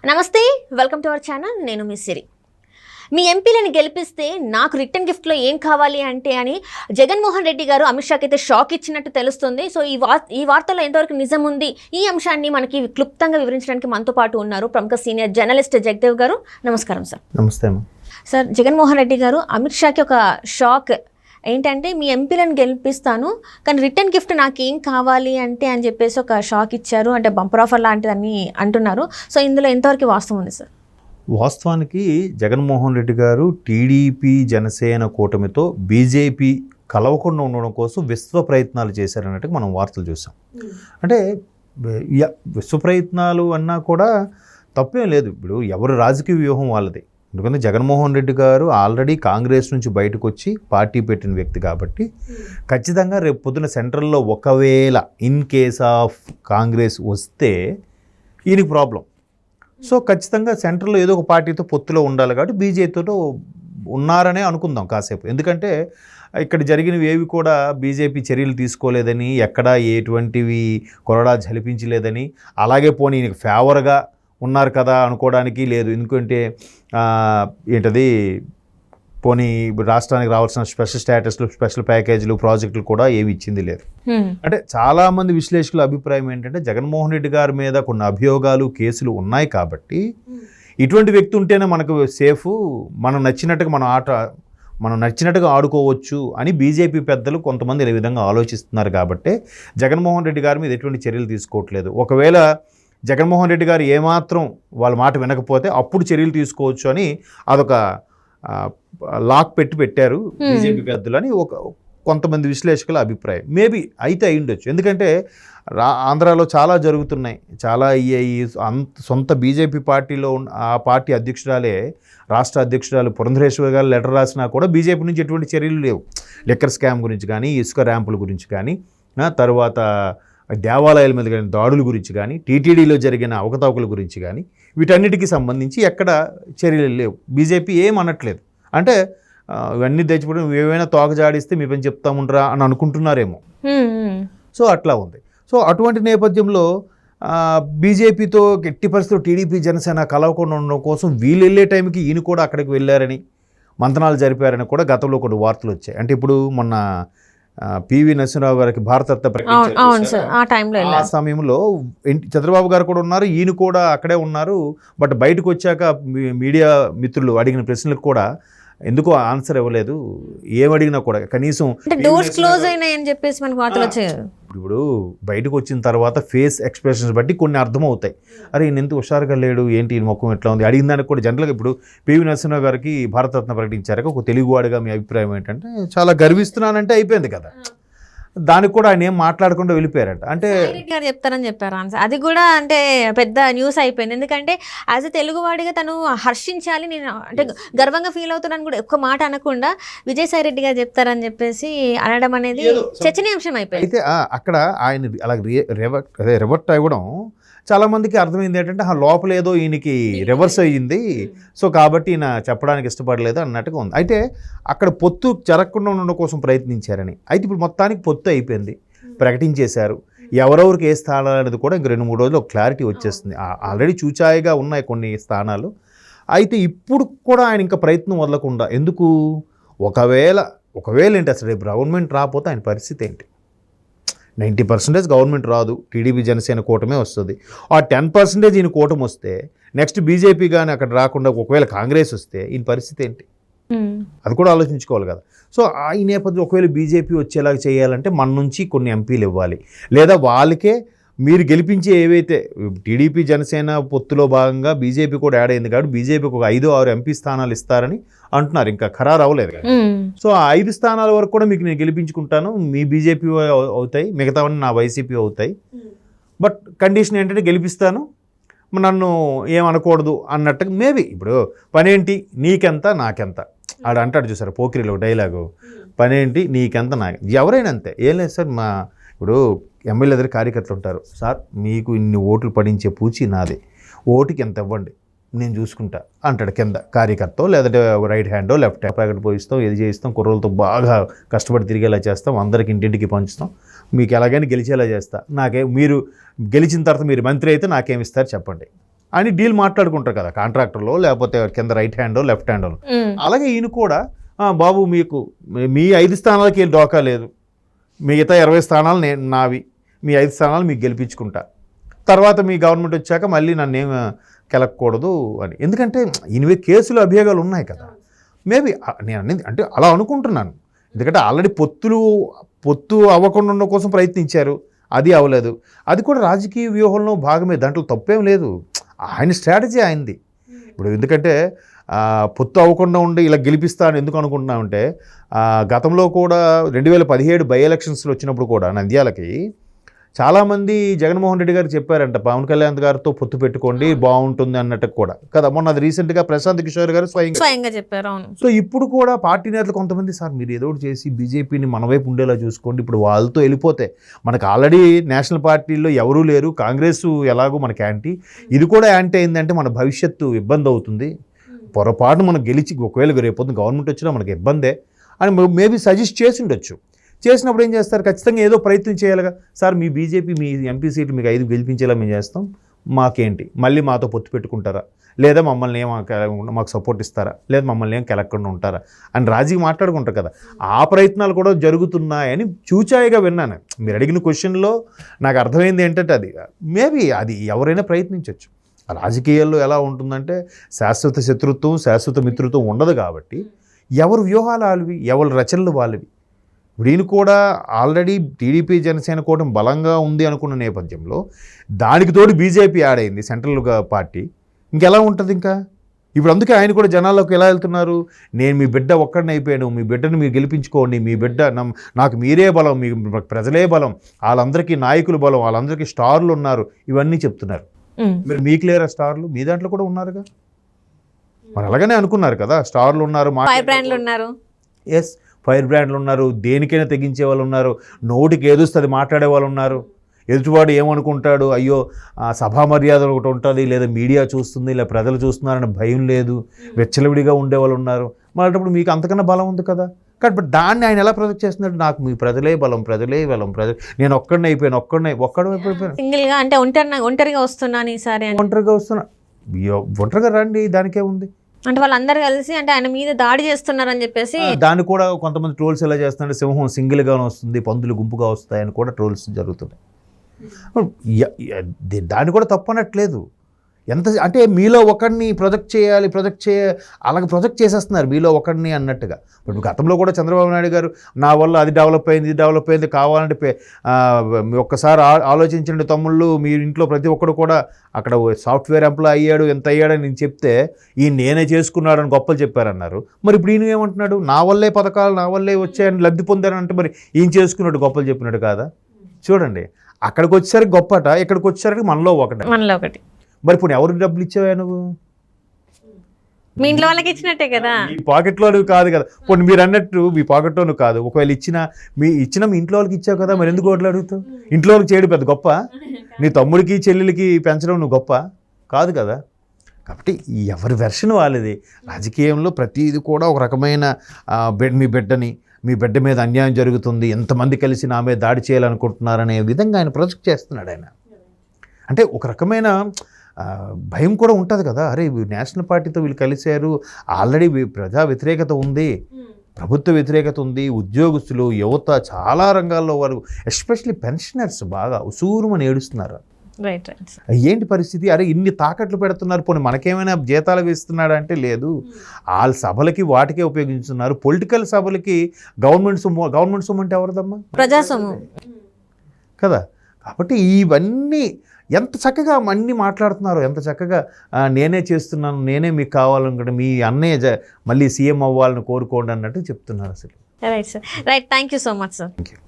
నమస్తే, welcome to our channel. నేను మీ సిరి. మీ ఎంపీలను గెలిపిస్తే నాకు రిటర్న్ గిఫ్ట్లో ఏం కావాలి అంటే అని జగన్మోహన్ రెడ్డి గారు అమిత్ షాకి అయితే షాక్ ఇచ్చినట్టు తెలుస్తుంది. సో ఈ వార్తలో ఎంతవరకు నిజం ఉంది, ఈ అంశాన్ని మనకి క్లుప్తంగా వివరించడానికి మనతో పాటు ఉన్నారు ప్రముఖ సీనియర్ జర్నలిస్ట్ జగదేవ్ గారు. నమస్కారం సార్. నమస్తే సార్. జగన్మోహన్ రెడ్డి గారు అమిత్ షాకి ఒక షాక్ ఏంటంటే మీ ఎంపీలను గెలిపిస్తాను కానీ రిటర్న్ గిఫ్ట్ నాకేం కావాలి అంటే అని చెప్పేసి ఒక షాక్ ఇచ్చారు. అంటే బంపర్ ఆఫర్ లాంటిదని అంటున్నారు. సో ఇందులో ఎంతవరకు వాస్తవం ఉంది సార్? వాస్తవానికి జగన్మోహన్ రెడ్డి గారు టీడీపీ జనసేన కూటమితో బీజేపీ కలవకుండా ఉండడం కోసం విశ్వ ప్రయత్నాలు చేశారన్నట్టుగా మనం వార్తలు చూసాం. అంటే విశ్వ ప్రయత్నాలు అన్నా కూడా తప్పేం లేదు. ఇప్పుడు ఎవరు రాజకీయ వ్యూహం వాళ్ళది. ఎందుకంటే జగన్మోహన్ రెడ్డి గారు ఆల్రెడీ కాంగ్రెస్ నుంచి బయటకు వచ్చి పార్టీ పెట్టిన వ్యక్తి కాబట్టి ఖచ్చితంగా రేపు పొద్దున సెంట్రల్లో ఒకవేళ ఇన్ కేస్ ఆఫ్ కాంగ్రెస్ వస్తే ఈయనకి ప్రాబ్లం. సో ఖచ్చితంగా సెంట్రల్లో ఏదో ఒక పార్టీతో పొత్తులో ఉండాలి కాబట్టి బీజేపీతో ఉన్నారనే అనుకుందాం కాసేపు. ఎందుకంటే ఇక్కడ జరిగినవి ఏవి కూడా బీజేపీ చర్యలు తీసుకోలేదని, ఎక్కడా ఎటువంటివి కొరడా జలిపించలేదని, అలాగే పోనీ ఈయనకి ఫేవర్గా ఉన్నారు కదా అనుకోవడానికి లేదు. ఎందుకంటే ఏంటది పోనీ రాష్ట్రానికి రావాల్సిన స్పెషల్ స్టేటస్లు, స్పెషల్ ప్యాకేజీలు, ప్రాజెక్టులు కూడా ఏవి ఇచ్చింది లేదు. అంటే చాలామంది విశ్లేషకుల అభిప్రాయం ఏంటంటే జగన్మోహన్ రెడ్డి గారి మీద కొన్ని అభియోగాలు, కేసులు ఉన్నాయి కాబట్టి ఇటువంటి వ్యక్తి ఉంటేనే మనకు సేఫ్, మనం నచ్చినట్టుగా ఆడుకోవచ్చు అని బీజేపీ పెద్దలు కొంతమంది ఈ విధంగా ఆలోచిస్తున్నారు. కాబట్టి జగన్మోహన్ రెడ్డి గారి మీద ఎటువంటి చర్యలు తీసుకోవట్లేదు. ఒకవేళ జగన్మోహన్ రెడ్డి గారు ఏమాత్రం వాళ్ళ మాట వినకపోతే అప్పుడు చర్యలు తీసుకోవచ్చు అని అదొక లాక్ పెట్టారు బీజేపీ పెద్దలు అని కొంతమంది విశ్లేషకుల అభిప్రాయం. మేబీ అయితే అయ్యుండొచ్చు. ఎందుకంటే ఆంధ్రాలో చాలా జరుగుతున్నాయి, చాలా అయ్యాయి. సొంత బీజేపీ పార్టీలో ఆ పార్టీ అధ్యక్షురాలే, రాష్ట్ర అధ్యక్షురాలు పురంధరేశ్వరి గారు లెటర్ రాసినా కూడా బీజేపీ నుంచి ఎటువంటి చర్యలు లేవు. లిక్కర్ స్కామ్ గురించి కానీ, ఇసుక ర్యాంపుల గురించి కానీ, తర్వాత దేవాలయాల మీద కానీ దాడుల గురించి కానీ, టీటీడీలో జరిగిన అవకతవకల గురించి కానీ, వీటన్నిటికీ సంబంధించి ఎక్కడ చర్యలు లేవు. బీజేపీ ఏమనట్లేదు. అంటే ఇవన్నీ తెచ్చిపోవడం, ఏమైనా తోక జాడిస్తే మీ పని చెప్తాముండ్రా అని అనుకుంటున్నారేమో. సో అట్లా ఉంది. సో అటువంటి నేపథ్యంలో బీజేపీతో ఎట్టి పరిస్థితుల్లో టీడీపీ జనసేన కలవకుండా ఉండడం కోసం వీళ్ళు వెళ్ళే టైంకి ఈయన కూడా అక్కడికి వెళ్ళారని, మంతనాలు జరిపారని కూడా గతంలో కొన్ని వార్తలు వచ్చాయి. అంటే ఇప్పుడు మొన్న పివి నరసింహరావు గారికి భారతరత్న ప్రకటించారు. ఆ సమయంలో చంద్రబాబు గారు కూడా ఉన్నారు, ఈయన కూడా అక్కడే ఉన్నారు. బట్ బయటకు వచ్చాక మీడియా మిత్రులు అడిగిన ప్రశ్నలకు కూడా ఎందుకో ఆన్సర్ ఇవ్వలేదు. ఏమడిగినా కూడా కనీసం డోర్స్ క్లోజ్ అయినాయని చెప్పేసి మనకు వార్తలు వచ్చాయి. ఇప్పుడు బయటకు వచ్చిన తర్వాత ఫేస్ ఎక్స్ప్రెషన్స్ బట్టి కొన్ని అర్థమవుతాయి. అరే ఈయన ఎంత హుషారుగా లేడు, ఏంటి ఈ ముఖం ఎట్లా ఉంది, అడిగిన దానికి కూడా జనరల్గా ఇప్పుడు పివి నరసింహరావు గారికి భారతరత్న ప్రకటించారు. ఒక తెలుగువాడిగా మీ అభిప్రాయం ఏంటంటే చాలా గర్విస్తున్నానంటే అయిపోయింది కదా. దానికి కూడా ఆయన ఏం మాట్లాడకుండా వెళ్ళిపోయారట. అంటే గారు చెప్తారని చెప్పారు ఆన్సర్. అది కూడా అంటే పెద్ద న్యూస్ అయిపోయింది. ఎందుకంటే యాజ్ ఎ తెలుగువాడిగా తను హర్షించాలి, నేను అంటే గర్వంగా ఫీల్ అవుతున్నాను కూడా ఒక్క మాట అనకుండా విజయసాయి రెడ్డి గారు చెప్తారని చెప్పేసి అనడం అనేది చర్చనీయాంశం అయిపోయింది. అయితే అక్కడ ఆయన అలా రివర్ట్ అవ్వడం చాలామందికి అర్థమైంది ఏంటంటే లోపల ఏదో ఈయనకి రివర్స్ అయ్యింది, సో కాబట్టి ఈయన చెప్పడానికి ఇష్టపడలేదు అన్నట్టుగా ఉంది. అయితే అక్కడ పొత్తు జరగకుండా ఉండడం కోసం ప్రయత్నించారని. అయితే ఇప్పుడు మొత్తానికి పొత్తు అయిపోయింది, ప్రకటించేశారు. ఎవరెవరికి ఏ స్థానాలు అనేది కూడా ఇంక 2-3 రోజుల్లో క్లారిటీ వచ్చేస్తుంది. ఆల్రెడీ చూచాయిగా ఉన్నాయి కొన్ని స్థానాలు. అయితే ఇప్పుడు కూడా ఆయన ఇంకా ప్రయత్నం వదలకుండా ఎందుకు, ఒకవేళ ఏంటి అసలు రేపు గవర్నమెంట్ రాకపోతే ఆయన పరిస్థితి ఏంటి? 90% గవర్నమెంట్ రాదు, టీడీపీ జనసేన కూటమే వస్తుంది. ఆ 10% ఈయన కూటమి వస్తే నెక్స్ట్ బీజేపీ కానీ అక్కడ రాకుండా ఒకవేళ కాంగ్రెస్ వస్తే ఈయన పరిస్థితి ఏంటి? అది కూడా ఆలోచించుకోవాలి కదా. సో ఈ నేపథ్యంలో ఒకవేళ బీజేపీ వచ్చేలాగా చేయాలంటే మన నుంచి కొన్ని ఎంపీలు ఇవ్వాలి, లేదా వాళ్ళకే మీరు గెలిపించే ఏవైతే టీడీపీ జనసేన పొత్తులో భాగంగా బీజేపీ కూడా యాడ్ అయింది కాబట్టి బీజేపీకి ఒక 5-6 ఎంపీ స్థానాలు ఇస్తారని అంటున్నారు. ఇంకా ఖరారు అవ్వలేదు కదా. సో ఆ 5 స్థానాల వరకు కూడా మీకు నేను గెలిపించుకుంటాను, మీ బీజేపీ అవుతాయి, మిగతావన్నీ నా వైసీపీ అవుతాయి. బట్ కండిషన్ ఏంటంటే గెలిపిస్తాను, నన్ను ఏమనకూడదు అన్నట్టుగా. మేబీ ఇప్పుడు పనేంటి నీకెంత నాకెంత ఆడ అంటాడు చూసారు పోకిరిలో డైలాగు, పనేంటి నీకెంత ఎవరైనా అంతే. ఏం లేదు సార్, ఇప్పుడు ఎమ్మెల్యే దగ్గర కార్యకర్తలు ఉంటారు, సార్ మీకు ఇన్ని ఓట్లు పడించే పూచి నాదే, ఓటుకి ఎంత ఇవ్వండి నేను చూసుకుంటా అంటాడు కింద కార్యకర్త, లేదంటే రైట్ హ్యాండో లెఫ్ట్ హ్యాండ్ ప్యాకెట్ పోయిస్తాం, ఏది చేయిస్తాం, కుర్రోళ్ళతో బాగా కష్టపడి తిరిగేలా చేస్తాం, అందరికి ఇంటింటికి పంచుతాం, మీకు ఎలాగైనా గెలిచేలా చేస్తా, మీరు గెలిచిన తర్వాత మీరు మంత్రి అయితే నాకేమిస్తారు చెప్పండి, అని డీల్ మాట్లాడుకుంటారు కదా కాంట్రాక్టర్లో, లేకపోతే కింద రైట్ హ్యాండో లెఫ్ట్ హ్యాండో. అలాగే ఈయన కూడా బాబు మీకు మీ 5 స్థానాలకి డోకా లేదు, మిగతా 20 స్థానాలు నావి, మీ 5 స్థానాలు మీకు గెలిపించుకుంటా, తర్వాత మీ గవర్నమెంట్ వచ్చాక మళ్ళీ నన్నేం కెలకూడదు అని. ఎందుకంటే ఈయనవే కేసులు అభియోగాలు ఉన్నాయి కదా. మేబీ నేను అనేది అంటే అలా అనుకుంటున్నాను. ఎందుకంటే ఆల్రెడీ పొత్తు అవ్వకుండా ఉన్న కోసం ప్రయత్నించారు, అది అవ్వలేదు. అది కూడా రాజకీయ వ్యూహంలో భాగమే, దాంట్లో తప్పేం లేదు. ఆయన స్ట్రాటజీ ఆయనది. ఇప్పుడు ఎందుకంటే పొత్తు అవ్వకుండా ఉండి ఇలా గెలిపిస్తా అని ఎందుకు అనుకుంటున్నామంటే గతంలో కూడా 2017 బై ఎలక్షన్స్లో వచ్చినప్పుడు కూడా నంద్యాలకి చాలామంది జగన్మోహన్ రెడ్డి గారు చెప్పారంట, పవన్ కళ్యాణ్ గారితో పొత్తు పెట్టుకోండి బాగుంటుంది అన్నట్టు కూడా కదా. మొన్న అది రీసెంట్గా ప్రశాంత్ కిషోర్ గారు స్వయంగా చెప్పారు. సో ఇప్పుడు కూడా పార్టీ నేతలు కొంతమంది సార్ మీరు ఏదో ఒకటి చేసి బీజేపీని మన వైపు ఉండేలా చూసుకోండి, ఇప్పుడు వాళ్ళతో వెళ్ళిపోతే మనకు ఆల్రెడీ నేషనల్ పార్టీల్లో ఎవరూ లేరు, కాంగ్రెస్ ఎలాగో మనకి యాంటీ, ఇది కూడా యాంటీ అయిందంటే మన భవిష్యత్తు ఇబ్బంది అవుతుంది, పొరపాటు మనం గెలిచి ఒకవేళ రేపొద్దు గవర్నమెంట్ వచ్చినా మనకి ఇబ్బందే అని మేబీ సజెస్ట్ చేసి ఉండొచ్చు. చేసినప్పుడు ఏం చేస్తారు, ఖచ్చితంగా ఏదో ప్రయత్నం చేయాలిగా. సార్ మీ బీజేపీ మీ ఎంపీ సీట్లు మీకు 5 గెలిపించేలా మేము చేస్తాం, మాకేంటి మళ్ళీ మాతో పొత్తు పెట్టుకుంటారా, లేదా మమ్మల్ని ఏం మాకు సపోర్ట్ ఇస్తారా, లేదా మమ్మల్ని ఏం కెలక్కుండా ఉంటారా అని రాజీకి మాట్లాడుకుంటారు కదా. ఆ ప్రయత్నాలు కూడా జరుగుతున్నాయని చూచాయిగా విన్నాను. మీరు అడిగిన క్వశ్చన్లో నాకు అర్థమైంది ఏంటంటే అది మేబీ అది ఎవరైనా ప్రయత్నించవచ్చు. రాజకీయాల్లో ఎలా ఉంటుందంటే శాశ్వత శత్రుత్వం శాశ్వత మిత్రుత్వం ఉండదు కాబట్టి ఎవరు వ్యూహాలు వాళ్ళవి, ఎవరి రచనలు వాళ్ళవి. వీడిని కూడా ఆల్రెడీ టీడీపీ జనసేన కూటమి బలంగా ఉంది అనుకున్న నేపథ్యంలో దానికి తోడు బీజేపీ యాడ్ అయింది సెంట్రల్ పార్టీ, ఇంకెలా ఉంటుంది ఇంకా. ఇప్పుడు అందుకే ఆయన కూడా జనాల్లోకి ఎలా వెళ్తున్నారు, నేను మీ బిడ్డ ఒక్కడిని అయిపోయాను, మీ బిడ్డను మీరు గెలిపించుకోండి, మీ బిడ్డ నాకు మీరే బలం, మీ ప్రజలే బలం, వాళ్ళందరికీ నాయకులు బలం, వాళ్ళందరికీ స్టార్లు ఉన్నారు, ఇవన్నీ చెప్తున్నారు. మీరు మీకు లేరా స్టార్లు, మీ దాంట్లో కూడా ఉన్నారుగా, మరి అలాగనే అనుకున్నారు కదా స్టార్లు ఉన్నారు, ఎస్ ఫైర్ బ్రాండ్లు ఉన్నారు, దేనికైనా తెగించే వాళ్ళు ఉన్నారు, నోటికి ఏదుస్తుంది మాట్లాడే వాళ్ళు ఉన్నారు. ఎదుటివాడు ఏమనుకుంటాడు, అయ్యో సభా మర్యాద ఒకటి ఉంటుంది, లేదా మీడియా చూస్తుంది, లేదా ప్రజలు చూస్తున్నారని భయం లేదు, వెచ్చలవిడిగా ఉండేవాళ్ళు ఉన్నారు. మళ్ళీ మీకు అంతకన్నా బలం ఉంది కదా. కాబట్టి దాన్ని ఆయన ఎలా ప్రొజెక్ట్ చేస్తున్నాడు, నాకు మీ ప్రజలే బలం, ప్రజలే బలం, నేను ఒక్కడిని అయిపోయాను, ఒక్కడైపోయాను, సింగిల్గా అంటే ఒంటరిగా వస్తున్నాను ఈసారి, ఒంటరిగా రండి, దానికే ఉంది అంటే వాళ్ళందరూ కలిసి అంటే ఆయన మీద దాడి చేస్తున్నారని చెప్పేసి. దాన్ని కూడా కొంతమంది ట్రోల్స్ ఎలా చేస్తున్నారంటే సింహం సింగిల్గా వస్తుంది, పందులు గుంపుగా వస్తాయని కూడా ట్రోల్స్ జరుగుతున్నాయి. దాన్ని కూడా తప్పనట్లేదు. ఎంత అంటే మీలో ఒకరిని ప్రొజెక్ట్ అలాగే ప్రొజెక్ట్ చేసేస్తున్నారు మీలో ఒకరిని అన్నట్టుగా. ఇప్పుడు గతంలో కూడా చంద్రబాబు నాయుడు గారు నా వల్ల అది డెవలప్ అయింది కావాలంటే ఒక్కసారి ఆలోచించండి తమ్ముళ్ళు, మీ ఇంట్లో ప్రతి ఒక్కరు కూడా అక్కడ సాఫ్ట్వేర్ ఎంప్లాయ్ అయ్యాడు, ఎంత అయ్యాడని నేను చెప్తే ఈయన నేనే చేసుకున్నాడని గొప్పలు చెప్పారన్నారు. మరి ఇప్పుడు ఈయన ఏమంటున్నాడు, నా వల్లే పథకాలు నా వల్లే వచ్చాయని లబ్ధి పొందారంటే మరి ఈయన చేసుకున్నట్టు గొప్పలు చెప్పినట్టు కాదా. చూడండి అక్కడికి వచ్చేసరికి గొప్పట, ఇక్కడికి వచ్చేసరికి మనలో ఒకటి. మరి ఇప్పుడు ఎవరికి డబ్బులు ఇచ్చావా నువ్వు, మీ ఇంట్లో వాళ్ళకి ఇచ్చినట్టే కదా, మీ పాకెట్లో కాదు కదా. పోనీ మీరు అన్నట్టు మీ పాకెట్లోనూ కాదు, ఒకవేళ ఇచ్చిన మీ ఇంట్లో వాళ్ళకి ఇచ్చావు కదా, మరి ఎందుకు ఓట్లు అడుగుతావు. ఇంట్లో వాళ్ళకి చేయడం పెద్ద గొప్ప, నీ తమ్ముడికి చెల్లెలకి పెంచడం నువ్వు గొప్ప కాదు కదా. కాబట్టి ఎవరి వెర్షన్ వాళ్ళది. రాజకీయంలో ప్రతిది కూడా ఒక రకమైన మీ బిడ్డ మీద అన్యాయం జరుగుతుంది, ఎంతమంది కలిసి నా మీద దాడి చేయాలనుకుంటున్నారనే విధంగా ఆయన ప్రొజెక్ట్ చేస్తున్నాడు. ఆయన అంటే ఒక రకమైన భయం కూడా ఉంటుంది కదా, అరే నేషనల్ పార్టీతో వీళ్ళు కలిశారు, ఆల్రెడీ ప్రజా వ్యతిరేకత ఉంది, ప్రభుత్వ వ్యతిరేకత ఉంది, ఉద్యోగస్తులు యువత చాలా రంగాల్లో వారు ఎస్పెషల్లీ పెన్షనర్స్ బాగా ఉసూరుమని ఏడుస్తున్నారు. ఏంటి పరిస్థితి, అరే ఇన్ని తాకట్లు పెడుతున్నారు, పోనీ మనకేమైనా జీతాలు ఇస్తున్నాడు అంటే లేదు, వాళ్ళ సభలకి వాటికే ఉపయోగించుతున్నారు. పొలిటికల్ సభలకి గవర్నమెంట్ సొమ్ము అంటే ఎవరిదమ్మా, ప్రజాసొమ్ము కదా. కాబట్టి ఇవన్నీ ఎంత చక్కగా అన్నీ మాట్లాడుతున్నారు, ఎంత చక్కగా నేనే చేస్తున్నాను, నేనే మీకు కావాలనుకుంటే మీ అన్నయ్య మళ్ళీ సీఎం అవ్వాలని కోరుకోండి అన్నట్టు చెప్తున్నారు అసలు. Right sir, right, thank you so much sir. Thank you.